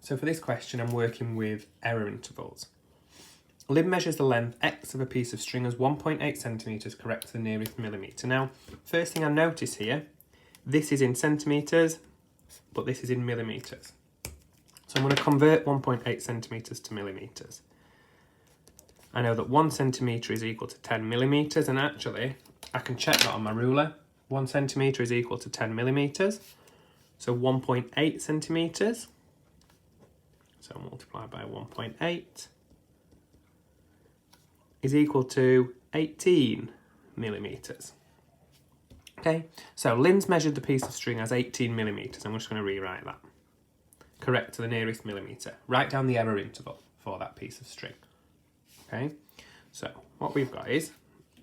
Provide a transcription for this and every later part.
So for this question, I'm working with error intervals. Lynn measures the length x of a piece of string as 1.8 centimetres correct to the nearest millimetre. Now, first thing I notice here, this is in centimetres, but this is in millimetres. So I'm going to convert 1.8 centimetres to millimetres. I know that 1 centimetre is equal to 10 millimetres, and actually, I can check that on my ruler. 1 centimetre is equal to 10 millimetres, so 1.8 centimetres. So multiply by 1.8 is equal to 18 millimetres. Okay, so Lynn's measured the piece of string as 18 millimetres. I'm just going to rewrite that. Correct to the nearest millimetre. Write down the error interval for that piece of string. Okay, so what we've got is,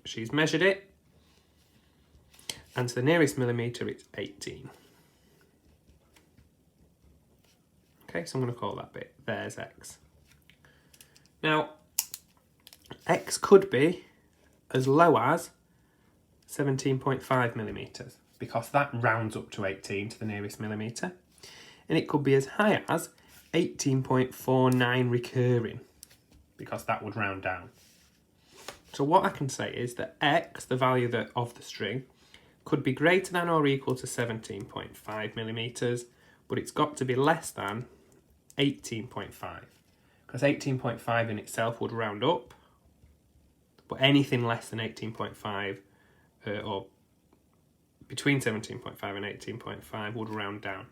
she's measured it, and to the nearest millimetre it's 18. Okay, so I'm going to call that bit, there's x. Now, x could be as low as 17.5 millimetres, because that rounds up to 18 to the nearest millimetre. And it could be as high as 18.49 recurring, because that would round down. So what I can say is that x, the value of the string, could be greater than or equal to 17.5 millimetres, but it's got to be less than 18.5, because 18.5 in itself would round up, but anything less than 18.5 or between 17.5 and 18.5 would round down.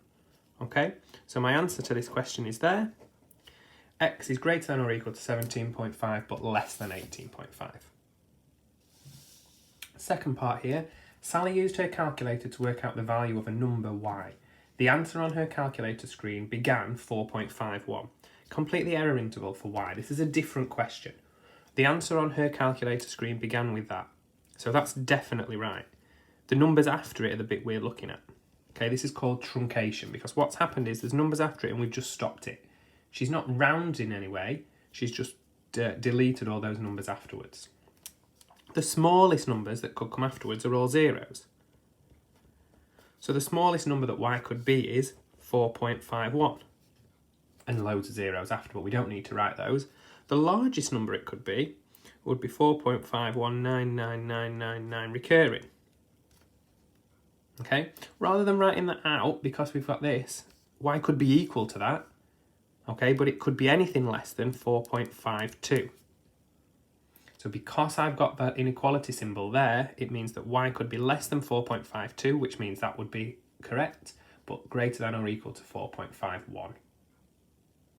Okay, so my answer to this question is there. X is greater than or equal to 17.5 but less than 18.5. Second part here, Sally used her calculator to work out the value of a number y. The answer on her calculator screen began 4.51. Complete the error interval for y. This is a different question. The answer on her calculator screen began with that. So that's definitely right. The numbers after it are the bit we're looking at. Okay, this is called truncation, because what's happened is there's numbers after it and we've just stopped it. She's not rounding anyway, she's just deleted all those numbers afterwards. The smallest numbers that could come afterwards are all zeros. So the smallest number that y could be is 4.51. And loads of zeros after, but we don't need to write those. The largest number it could be would be 4.5199999 recurring. Okay, rather than writing that out, because we've got this, y could be equal to that. Okay, but it could be anything less than 4.52. So because I've got that inequality symbol there, it means that y could be less than 4.52, which means that would be correct, but greater than or equal to 4.51.